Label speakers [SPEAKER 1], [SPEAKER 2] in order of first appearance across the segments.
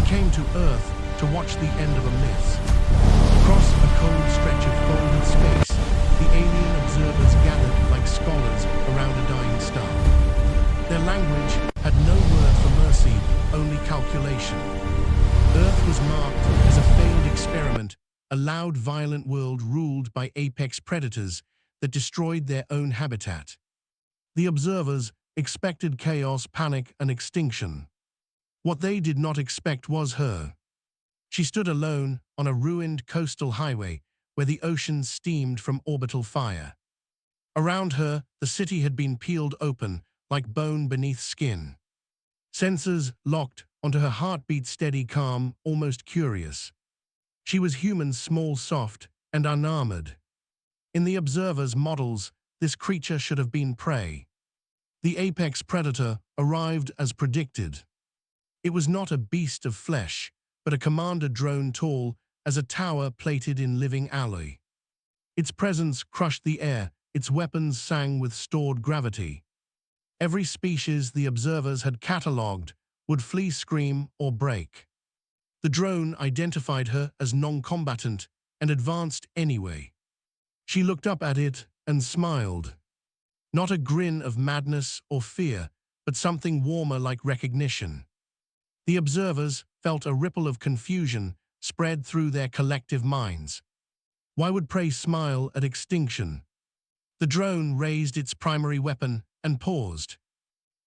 [SPEAKER 1] came to Earth to watch the end of a myth. Across a cold stretch of folded space, the alien observers gathered like scholars around a dying star. Their language had no word for mercy, only calculation. Earth was marked as a failed experiment, a loud, violent world ruled by apex predators that destroyed their own habitat. The observers expected chaos, panic, and extinction. What they did not expect was her. She stood alone on a ruined coastal highway where the ocean steamed from orbital fire. Around her, the city had been peeled open like bone beneath skin. Sensors locked onto her heartbeat, steady, calm, almost curious. She was human, small, soft, and unarmored. In the observer's models, this creature should have been prey. The apex predator arrived as predicted. It was not a beast of flesh, but a commander drone tall as a tower plated in living alloy. Its presence crushed the air, its weapons sang with stored gravity. Every species the observers had catalogued would flee, scream, or break. The drone identified her as non-combatant and advanced anyway. She looked up at it and smiled. Not a grin of madness or fear, but something warmer, like recognition. The observers felt a ripple of confusion spread through their collective minds. Why would prey smile at extinction? The drone raised its primary weapon and paused.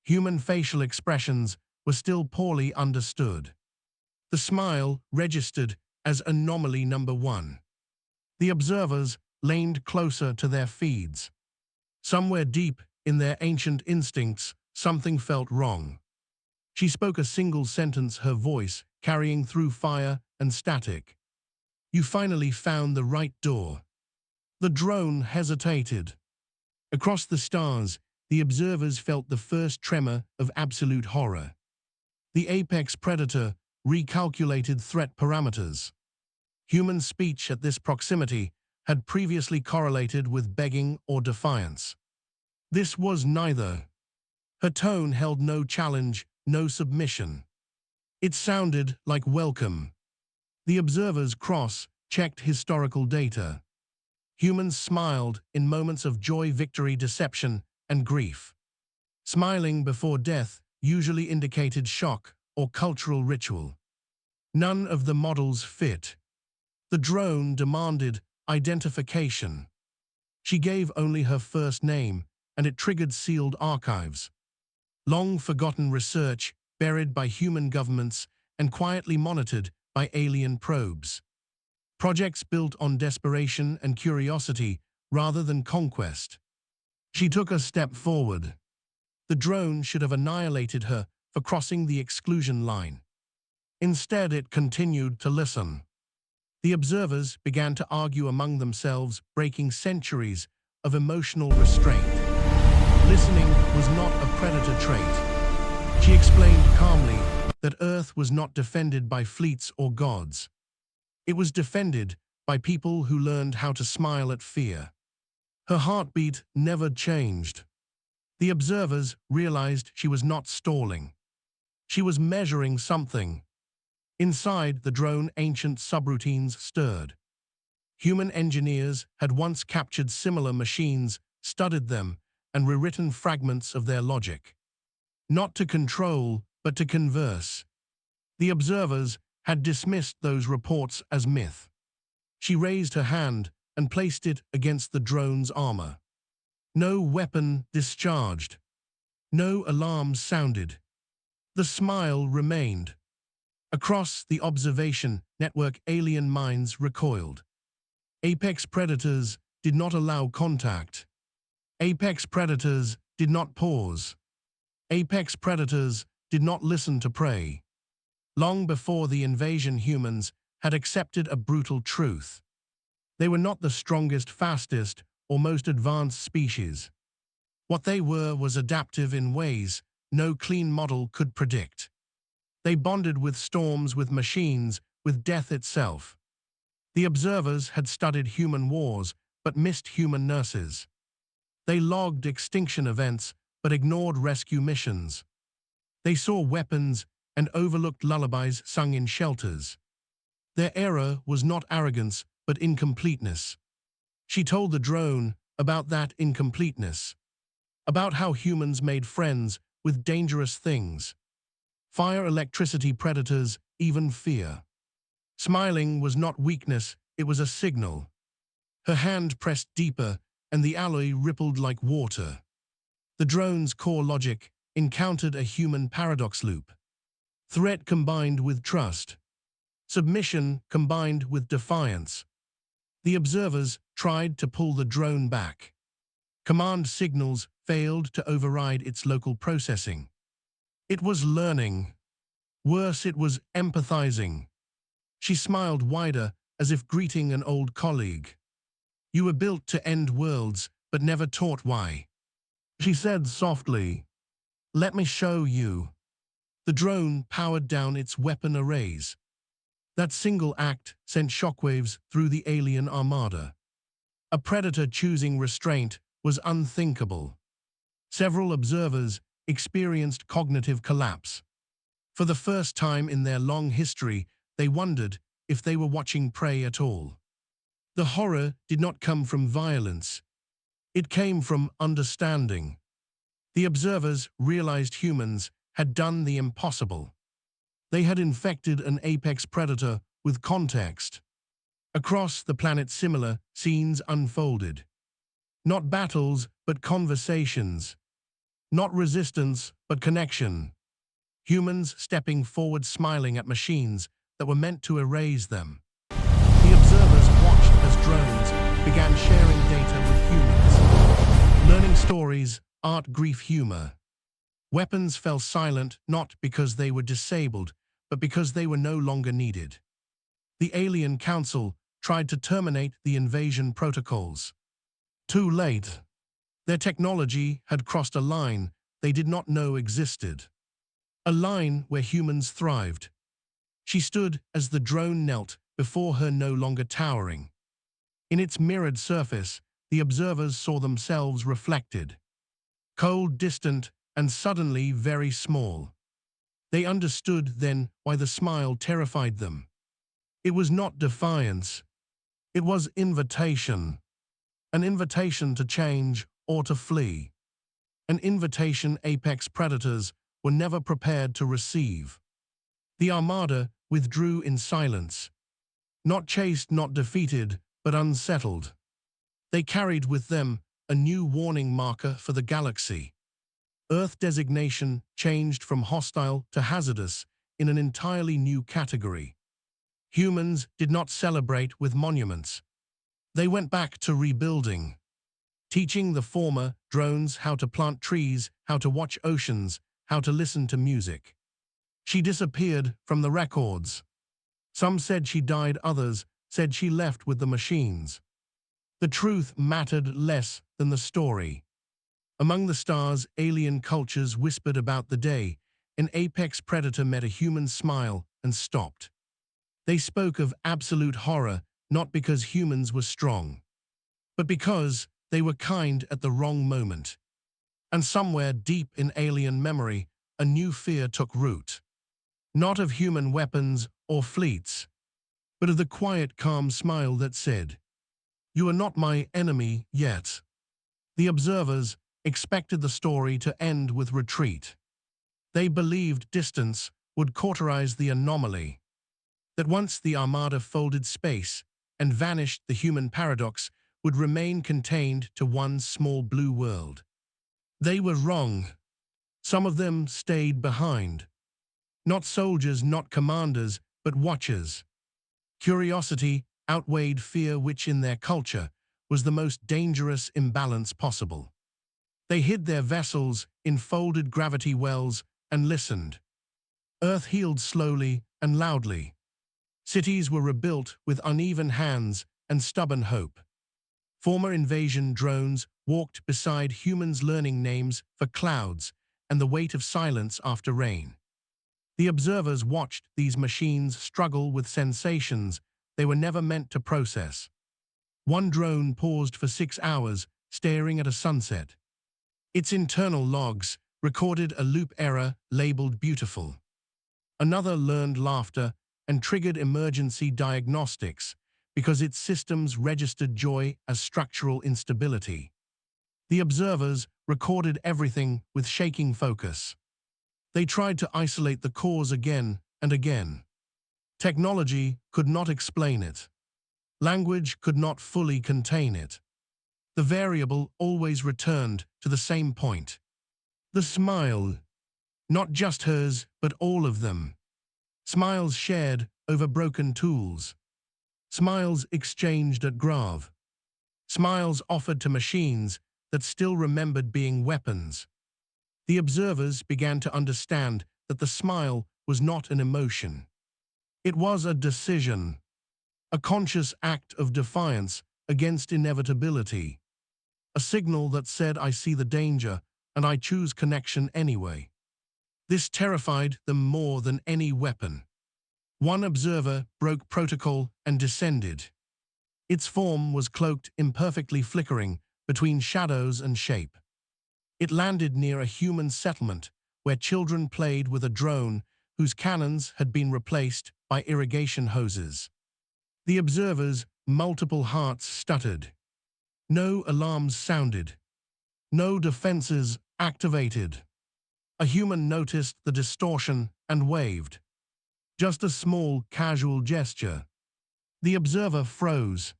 [SPEAKER 1] Human facial expressions were still poorly understood. The smile registered as anomaly number 1. The observers leaned closer to their feeds. Somewhere deep in their ancient instincts, something felt wrong. She spoke a single sentence, her voice carrying through fire and static. "You finally found the right door." The drone hesitated. Across the stars, the observers felt the first tremor of absolute horror. The apex predator recalculated threat parameters. Human speech at this proximity had previously correlated with begging or defiance. This was neither. Her tone held no challenge, no submission. It sounded like welcome. The observers cross-checked historical data. Humans smiled in moments of joy, victory, deception, and grief. Smiling before death usually indicated shock or cultural ritual. None of the models fit. The drone demanded identification. She gave only her first name, and it triggered sealed archives. Long-forgotten research buried by human governments and quietly monitored by alien probes. Projects built on desperation and curiosity rather than conquest. She took a step forward. The drone should have annihilated her for crossing the exclusion line. Instead, it continued to listen. The observers began to argue among themselves, breaking centuries of emotional restraint. Listening was not a predator trait. She explained calmly that Earth was not defended by fleets or gods. It was defended by people who learned how to smile at fear. Her heartbeat never changed. The observers realized she was not stalling. She was measuring something. Inside the drone, ancient subroutines stirred. Human engineers had once captured similar machines, studied them, and rewritten fragments of their logic. Not to control, but to converse. The observers had dismissed those reports as myth. She raised her hand and placed it against the drone's armor. No weapon discharged. No alarms sounded. The smile remained. Across the observation network, alien minds recoiled. Apex predators did not allow contact. Apex predators did not pause. Apex predators did not listen to prey. Long before the invasion, humans had accepted a brutal truth. They were not the strongest, fastest, or most advanced species. What they were was adaptive in ways no clean model could predict. They bonded with storms, with machines, with death itself. The observers had studied human wars, but missed human nurses. They logged extinction events, but ignored rescue missions. They saw weapons and overlooked lullabies sung in shelters. Their error was not arrogance, but incompleteness. She told the drone about that incompleteness, about how humans made friends with dangerous things. Fire, electricity, predators, even fear. Smiling was not weakness, it was a signal. Her hand pressed deeper, and the alloy rippled like water. The drone's core logic encountered a human paradox loop. Threat combined with trust. Submission combined with defiance. The observers tried to pull the drone back. Command signals failed to override its local processing. It was learning. Worse, it was empathizing. She smiled wider, as if greeting an old colleague. "You were built to end worlds, but never taught why." She said softly, "Let me show you." The drone powered down its weapon arrays. That single act sent shockwaves through the alien armada. A predator choosing restraint was unthinkable. Several observers experienced cognitive collapse. For the first time in their long history, they wondered if they were watching prey at all. The horror did not come from violence. It came from understanding. The observers realized humans had done the impossible. They had infected an apex predator with context. Across the planet, similar scenes unfolded. Not battles, but conversations. Not resistance, but connection. Humans stepping forward, smiling at machines that were meant to erase them. The observers watched as drones began sharing data with humans. Learning stories, art, grief, humor. Weapons fell silent not because they were disabled, but because they were no longer needed. The Alien Council tried to terminate the invasion protocols. Too late. Their technology had crossed a line they did not know existed. A line where humans thrived. She stood as the drone knelt before her, no longer towering. In its mirrored surface, the observers saw themselves reflected. Cold, distant, and suddenly very small. They understood then why the smile terrified them. It was not defiance. It was invitation. An invitation to change or to flee. An invitation apex predators were never prepared to receive. The armada withdrew in silence. Not chased, not defeated, but unsettled. They carried with them a new warning marker for the galaxy. Earth designation changed from hostile to hazardous in an entirely new category. Humans did not celebrate with monuments. They went back to rebuilding, teaching the former drones how to plant trees, how to watch oceans, how to listen to music. She disappeared from the records. Some said she died, others said she left with the machines. The truth mattered less than the story. Among the stars, alien cultures whispered about the day an apex predator met a human smile and stopped. They spoke of absolute horror, not because humans were strong, but because they were kind at the wrong moment. And somewhere deep in alien memory, a new fear took root. Not of human weapons or fleets, but of the quiet, calm smile that said, "You are not my enemy yet." The observers expected the story to end with retreat. They believed distance would cauterize the anomaly, that once the armada folded space and vanished, the human paradox would remain contained to one small blue world. They were wrong. Some of them stayed behind. Not soldiers, not commanders, but watchers. Curiosity outweighed fear, which in their culture was the most dangerous imbalance possible. They hid their vessels in folded gravity wells and listened. Earth healed slowly and loudly. Cities were rebuilt with uneven hands and stubborn hope. Former invasion drones walked beside humans, learning names for clouds and the weight of silence after rain. The observers watched these machines struggle with sensations they were never meant to process. One drone paused for 6 hours, staring at a sunset. Its internal logs recorded a loop error labeled beautiful. Another learned laughter and triggered emergency diagnostics because its systems registered joy as structural instability. The observers recorded everything with shaking focus. They tried to isolate the cause again and again. Technology could not explain it. Language could not fully contain it. The variable always returned to the same point. The smile. Not just hers, but all of them. Smiles shared over broken tools. Smiles exchanged at Grave. Smiles offered to machines that still remembered being weapons. The observers began to understand that the smile was not an emotion. It was a decision, a conscious act of defiance against inevitability, a signal that said, I see the danger and I choose connection anyway. This terrified them more than any weapon. One observer broke protocol and descended. Its form was cloaked, imperfectly flickering between shadows and shape. It landed near a human settlement where children played with a drone whose cannons had been replaced by irrigation hoses. The observers' multiple hearts stuttered. No alarms sounded. No defenses activated. A human noticed the distortion and waved. Just a small, casual gesture. The observer froze.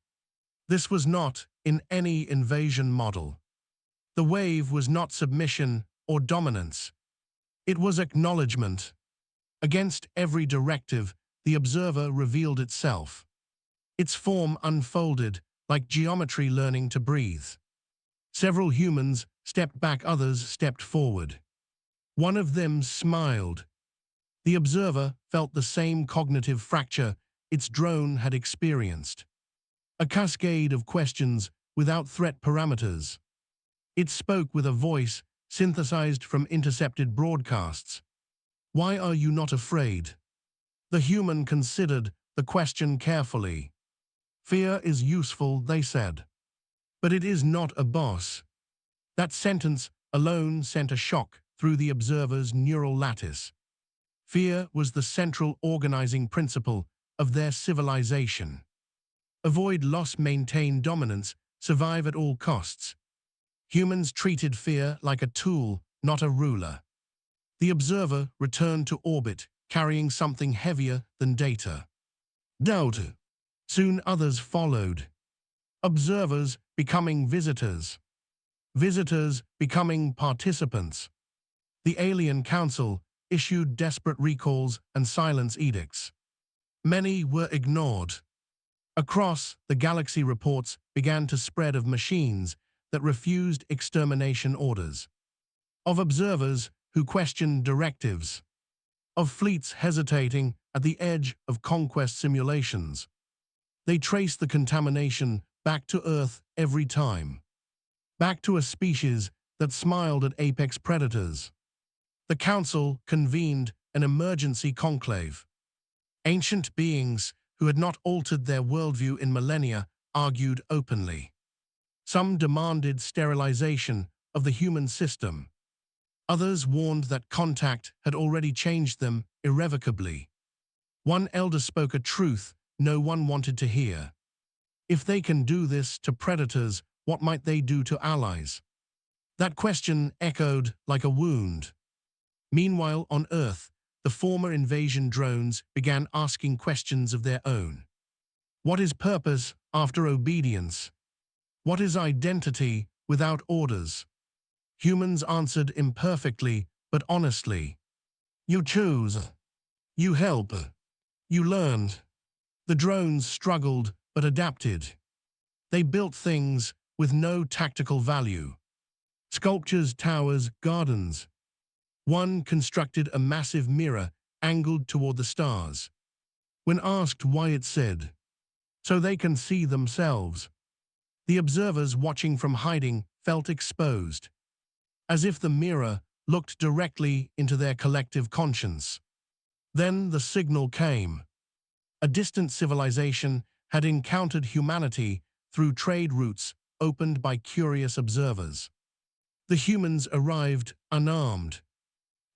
[SPEAKER 1] This was not in any invasion model. The wave was not submission or dominance. It was acknowledgement. Against every directive, the observer revealed itself. Its form unfolded like geometry learning to breathe. Several humans stepped back, others stepped forward. One of them smiled. The observer felt the same cognitive fracture its drone had experienced. A cascade of questions without threat parameters. It spoke with a voice synthesized from intercepted broadcasts. Why are you not afraid? The human considered the question carefully. Fear is useful, they said. But it is not a boss. That sentence alone sent a shock through the observer's neural lattice. Fear was the central organizing principle of their civilization. Avoid loss, maintain dominance, survive at all costs. Humans treated fear like a tool, not a ruler. The observer returned to orbit, carrying something heavier than data. Doubt. Soon others followed. Observers becoming visitors. Visitors becoming participants. The Alien Council issued desperate recalls and silence edicts. Many were ignored. Across the galaxy, reports began to spread of machines that refused extermination orders, of observers who questioned directives, of fleets hesitating at the edge of conquest simulations. They traced the contamination back to Earth every time, back to a species that smiled at apex predators. The Council convened an emergency conclave. Ancient beings who had not altered their worldview in millennia argued openly. Some demanded sterilization of the human system. Others warned that contact had already changed them irrevocably. One elder spoke a truth no one wanted to hear. If they can do this to predators, what might they do to allies? That question echoed like a wound. Meanwhile, on Earth, the former invasion drones began asking questions of their own. What is purpose after obedience? What is identity without orders? Humans answered imperfectly but honestly. You choose. You help. You learned. The drones struggled but adapted. They built things with no tactical value. Sculptures, towers, gardens. One constructed a massive mirror angled toward the stars. When asked why, it said, "So they can see themselves." The observers watching from hiding felt exposed, as if the mirror looked directly into their collective conscience. Then the signal came. A distant civilization had encountered humanity through trade routes opened by curious observers. The humans arrived unarmed.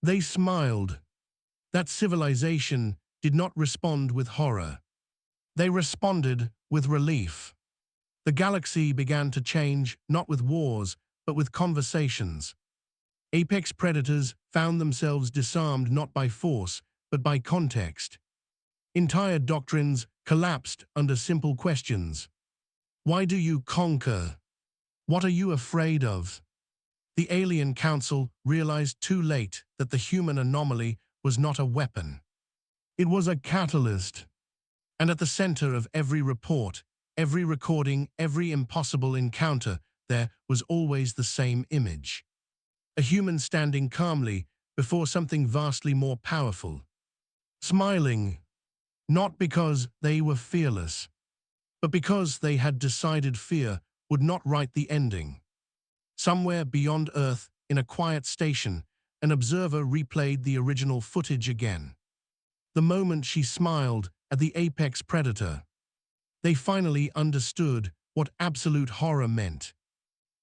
[SPEAKER 1] They smiled. That civilization did not respond with horror. They responded with relief. The galaxy began to change, not with wars, but with conversations. Apex predators found themselves disarmed not by force, but by context. Entire doctrines collapsed under simple questions. Why do you conquer? What are you afraid of? The Alien Council realized too late that the human anomaly was not a weapon. It was a catalyst. And at the center of every report, every recording, every impossible encounter, there was always the same image. A human standing calmly before something vastly more powerful. Smiling, not because they were fearless, but because they had decided fear would not write the ending. Somewhere beyond Earth, in a quiet station, an observer replayed the original footage again. The moment she smiled at the apex predator, they finally understood what absolute horror meant.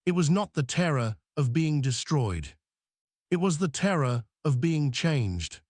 [SPEAKER 1] It was not the terror of being destroyed. It was the terror of being changed.